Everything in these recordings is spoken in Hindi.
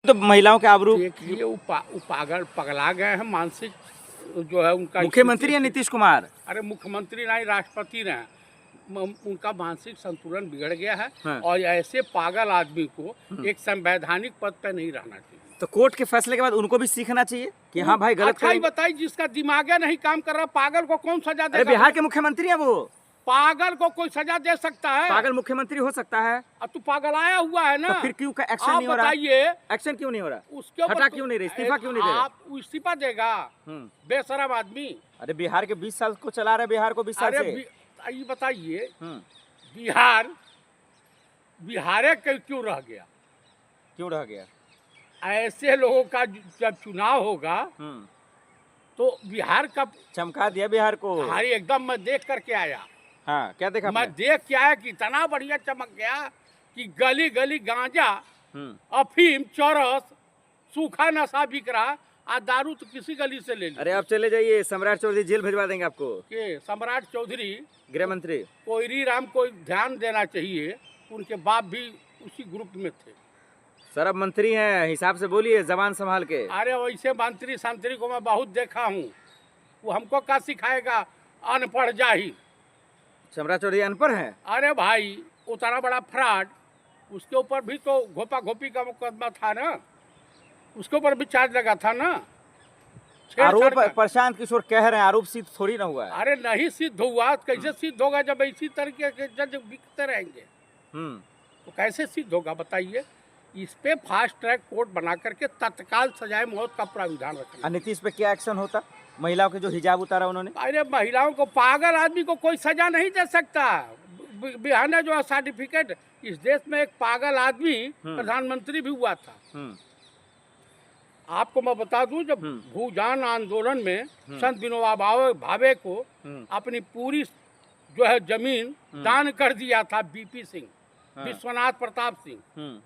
तो महिलाओं के आबरू देखिए वो पागल पगला गए हैं, मानसिक जो है उनका मुख्यमंत्री है नीतीश कुमार। अरे मुख्यमंत्री नहीं, राष्ट्रपति रहे, उनका मानसिक संतुलन बिगड़ गया है। हाँ। और ऐसे पागल आदमी को एक संवैधानिक पद पर नहीं रहना चाहिए। तो कोर्ट के फैसले के बाद उनको भी सीखना चाहिए कि हाँ भाई गलत अच्छा ही बताइए, जिसका दिमाग नहीं काम कर रहा, पागल को कौन सजा अरे देगा? बिहार के मुख्यमंत्री है वो, पागल को कोई सजा दे सकता है? पागल मुख्यमंत्री हो सकता है। अब तू पागल आया हुआ है ना, तो फिर क्यों एक्शन आप नहीं हो रहा? बताइए एक्शन क्यों नहीं हो रहा? उसके ऊपर हटा क्यों नहीं रहे? इस्तीफा क्यों नहीं दे रहे? आप इस्तीफा देगा बेशरम आदमी? अरे बिहार के 20 साल को चला रहे, बिहार को 20 साल से। ये बताइए बिहार क्यों रह गया? क्यों रह गया? ऐसे लोगों का जब चुनाव होगा तो बिहार का चमका दिया बिहार को। अरे एकदम मैं देख करके आया। हाँ, क्या देखा? मैं देख के आया कि इतना बढ़िया चमक गया कि गली गली गांजा, अफीम, चरस, सूखा नशा बिक रहा। आज दारू तो किसी गली से ले ली। अरे आप चले जाइए, सम्राट चौधरी जेल भिजवा देंगे आपको। के सम्राट चौधरी गृह मंत्री कोयरी राम को ध्यान देना चाहिए, उनके बाप भी उसी ग्रुप में थे। सर अब मंत्री हैं, हिसाब से बोलिए, जबान संभाल के। अरे वैसे मंत्री संतरी को मैं बहुत देखा हूँ, वो हमको क्या सिखाएगा? अनपढ़ जाही। सम्राट चौधरी अनपढ़ हैं? अरे भाई उतना बड़ा फ्रॉड, उसके ऊपर भी तो घोपा घोपी का मुकदमा था ना, उसके ऊपर भी चार्ज लगा था ना। आरोप प्रशांत किशोर कह रहे हैं, आरोप सिद्ध थोड़ी ना हुआ है। अरे नहीं सिद्ध हुआ, कैसे सिद्ध होगा जब इसी तरीके के जज बिकते रहेंगे? तो कैसे सिद्ध होगा बताइए? इस पे फास्ट ट्रैक कोर्ट बना करके तत्काल सजाए मौत का प्राविधान रखना। नीतीश पे क्या एक्शन होता? महिलाओं के जो हिजाब उतारा उन्होंने। अरे महिलाओं को, पागल आदमी को कोई सजा नहीं दे सकता। बिहार ने जो सर्टिफिकेट, इस देश में एक पागल आदमी प्रधानमंत्री भी हुआ था। आपको मैं बता दूं, जब भूदान आंदोलन में संत विनोबा भावे को अपनी पूरी जो है जमीन दान कर दिया था बीपी सिंह, विश्वनाथ प्रताप सिंह,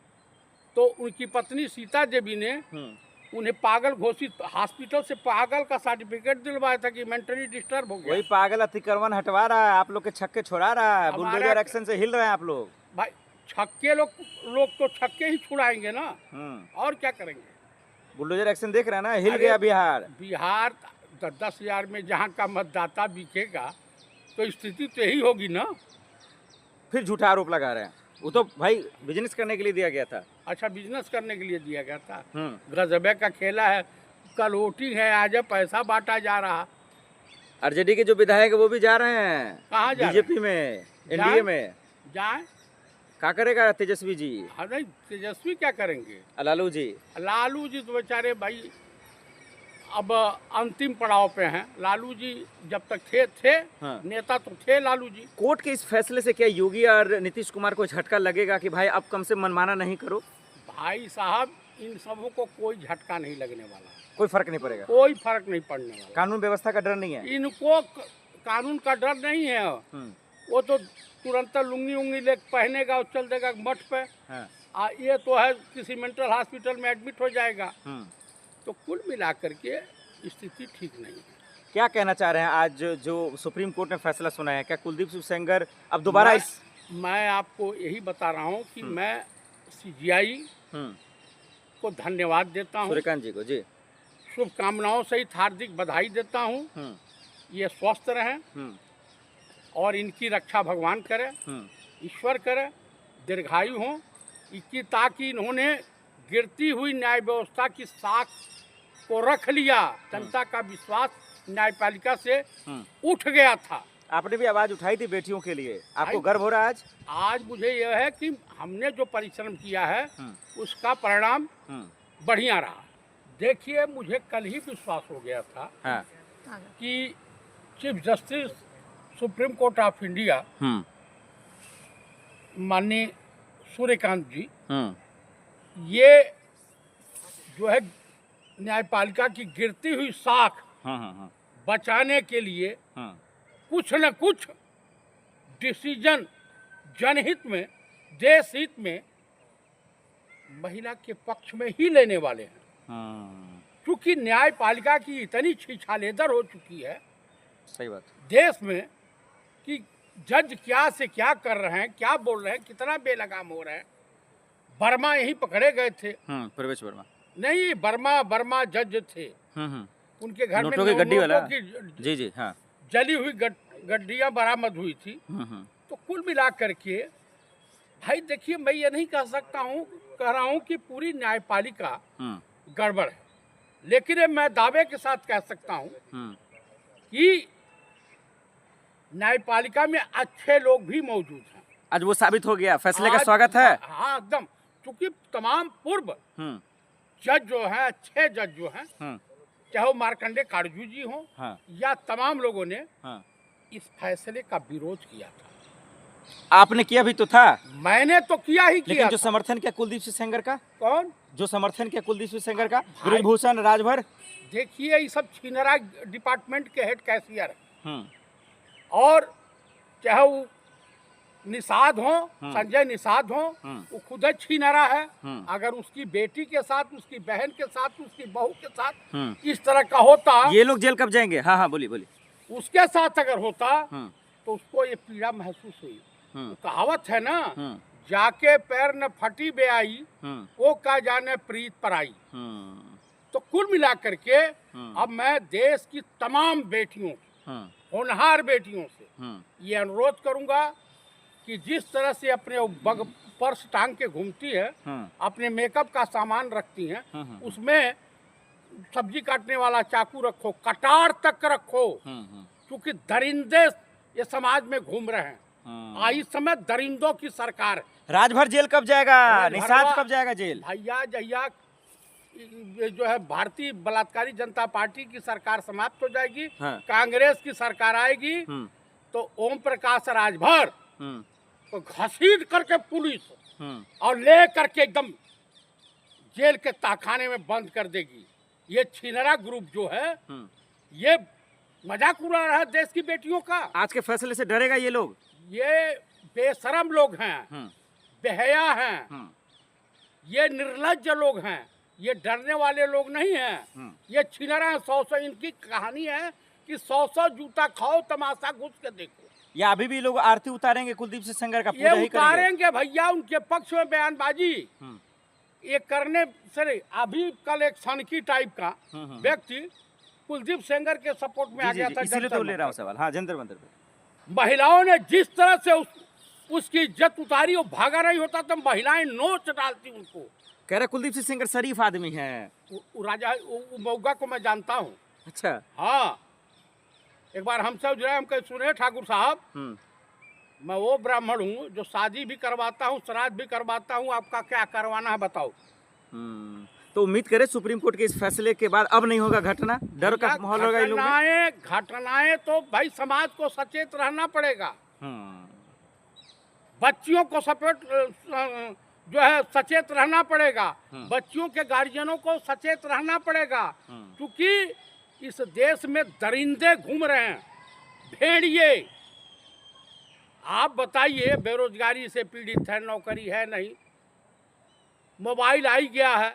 तो उनकी पत्नी सीता देवी ने उन्हें पागल घोषित, हॉस्पिटल से पागल का सर्टिफिकेट दिलवाया था कि मेंटली डिस्टर्ब हो गया। वही पागल अतिक्रमण हटवा रहा है, आप लोग के छक्के छोड़ा रहा है, बुलडोजर एक्शन से हिल रहे हैं आप लोग। भाई छक्के लोग तो छक्के ही छुड़ाएंगे ना, और क्या करेंगे? बुलडोजर एक्शन देख रहे हैं ना, हिल गया बिहार। बिहार 10,000 में जहाँ का मतदाता बिकेगा तो स्थिति तो यही होगी ना। फिर झूठा आरोप लगा रहे हैं। वो तो भाई बिजनेस करने के लिए दिया गया था। अच्छा, बिजनेस करने के लिए दिया गया था? गजबे का खेला है। कल वोटिंग है, आज पैसा बांटा जा रहा। आरजेडी के जो विधायक है वो भी जा रहे हैं। कहाँ जा? बीजेपी में, एनडीए में। जाए क्या करेगा तेजस्वी जी? अरे तेजस्वी क्या करेंगे? लालू जी तो बेचारे भाई अब अंतिम पड़ाव पे हैं। लालू जी जब तक थे नेता तो थे लालू जी। कोर्ट के इस फैसले से क्या योगी और नीतीश कुमार को झटका लगेगा कि भाई अब कम से मनमाना नहीं करो? भाई साहब, इन सबों को कोई झटका नहीं लगने वाला, कोई फर्क नहीं पड़ेगा, कोई फर्क नहीं पड़ने वाला। कानून व्यवस्था का डर नहीं है इनको, कानून का डर नहीं है। वो तो तुरंत लुंगी उंगी ले पहनेगा और चल देगा मठ पे। ये तो है किसी मेंटल हॉस्पिटल में एडमिट हो जाएगा। तो कुल मिलाकर के स्थिति ठीक नहीं है। क्या कहना चाह रहे हैं? आज जो सुप्रीम कोर्ट ने फैसला सुना है, क्या कुलदीप सिंह सेंगर अब दोबारा मैं आपको यही बता रहा हूँ कि मैं सीजीआई को धन्यवाद देता हूँ, सूर्यकांत जी को जी शुभकामनाओं सहित हार्दिक बधाई देता हूँ। ये स्वस्थ रहें और इनकी रक्षा भगवान करे, ईश्वर करे, दीर्घायु हों, ताकि इन्होंने गिरती हुई न्याय व्यवस्था की साख को रख लिया। जनता का विश्वास न्यायपालिका से उठ गया था। आपने भी आवाज उठाई थी बेटियों के लिए, आपको गर्व हो रहा है आज? आज मुझे यह है कि हमने जो परिश्रम किया है उसका परिणाम बढ़िया रहा। देखिए, मुझे कल ही विश्वास हो गया था कि chief justice supreme court of India माननीय सूर्यकांत जी, ये जो है न्यायपालिका की गिरती हुई साख बचाने के लिए कुछ न कुछ डिसीजन जनहित में, देश हित में, महिला के पक्ष में ही लेने वाले हैं। क्योंकि न्यायपालिका की इतनी छिछालेदर हो चुकी है, सही बात, देश में कि जज क्या से क्या कर रहे हैं, क्या बोल रहे हैं, कितना बेलगाम हो रहे हैं, वर्मा यहीं पकड़े गए थे। प्रवेश वर्मा। नहीं, वर्मा जज थे। उनके घर में नोटों की गड्डी वाला। नोटों की जी जी हाँ। जली हुई गड्डियां बरामद हुई थी। तो कुल मिला करके भाई देखिए, मैं ये नहीं कह रहा हूँ कि पूरी न्यायपालिका गड़बड़ है, लेकिन ये मैं दावे के साथ कह सकता हूँ कि न्यायपालिका में अच्छे लोग भी मौजूद हैं। आज वो साबित हो गया, फैसले का स्वागत है। हाँ एकदम, क्योंकि तमाम पूर्व जज जो हैं, अच्छे जज जो हैं, चाहे वो मार्कंडे काटजू जी हों, या तमाम लोगों ने इस फैसले का विरोध किया था। आपने किया भी तो था। मैंने तो किया ही किया। लेकिन जो समर्थन किया कुलदीप सिंह सेंगर का, कौन जो समर्थन किया कुलदीप सिंह सेंगर का, ब्रजभूषण राजभर, देखिए ये सब छिनरा डिपार्टमेंट के हेड कैशियर है। और चाहे वो निषाद हो, संजय निषाद हो, वो खुद छिनरा है। अगर उसकी बेटी के साथ, उसकी बहन के साथ, उसकी बहू के साथ इस तरह का होता, ये लोग जेल कब जाएंगे? हाँ हाँ बोलिए बोलिए। उसके साथ अगर होता तो उसको ये पीड़ा महसूस हुई। कहावत है ना, जाके पैर न फटी बे आई, वो का जाने प्रीत पर आई। तो कुल मिला करके अब मैं देश की तमाम बेटियों, होनहार बेटियों से ये अनुरोध करूंगा कि जिस तरह से अपने बग पर्स टांग के घूमती है, अपने मेकअप का सामान रखती हैं, उसमें सब्जी काटने वाला चाकू रखो, कटार तक रखो, क्योंकि दरिंदे ये समाज में घूम रहे हैं। इस समय दरिंदों की सरकार है। राजभर जेल कब जाएगा? निषाद कब जाएगा जेल? भैया जहिया ये जो है भारतीय बलात्कारी जनता पार्टी की सरकार समाप्त हो जाएगी, कांग्रेस की सरकार आएगी, तो ओम प्रकाश राजभर तो घसीट करके पुलिस और ले करके एकदम जेल के ताखाने में बंद कर देगी। ये छिनरा ग्रुप जो है, ये मजाक उड़ा रहा है देश की बेटियों का। आज के फैसले से डरेगा ये लोग? ये बेशरम लोग हैं, बेहया हैं, ये निर्लज्ज लोग हैं, ये डरने वाले लोग नहीं हैं। ये छिनरा है। 100 इनकी कहानी है कि 100 जूता खाओ, तमाशा घुस के देखो। या अभी भी लोग आरती उतारेंगे कुलदीप सिंह सेंगर का? ये उतारेंगे भैया, उनके पक्ष में बयानबाजी ये करने से। अभी कल एक सनकी टाइप का व्यक्ति कुलदीप सेंगर के सपोर्ट में आ गया था। इसीलिए तो ले रहा हूं सवाल। हाँ, जंतर मंतर पे महिलाओं ने जिस तरह से उसकी इज्जत उतारी, वो भागा नहीं होता तो महिलाएं नोच डालती उनको। कह रहे कुलदीप सिंह सेंगर शरीफ आदमी है। राजा मौगा को मैं जानता हूँ। अच्छा। हाँ, एक बार हमसे उजरा, हम कहे सुने ठाकुर साहब, मैं वो ब्राह्मण हूँ जो शादी भी करवाता हूँ, श्राद्ध भी करवाता हूँ, आपका क्या करवाना है बताओ। तो उम्मीद करें सुप्रीम कोर्ट के इस फैसले के बाद अब नहीं होगा घटना, डर का माहौल होगा। घटनाएं तो भाई समाज को सचेत रहना पड़ेगा। बच्चियों को जो है सचेत रहना पड़ेगा। बच्चियों के गार्जियनों को सचेत रहना पड़ेगा, क्योंकि इस देश में दरिंदे घूम रहे हैं, भेड़िए। आप बताइए, बेरोजगारी से पीड़ित है, नौकरी है नहीं, मोबाइल आ ही गया है।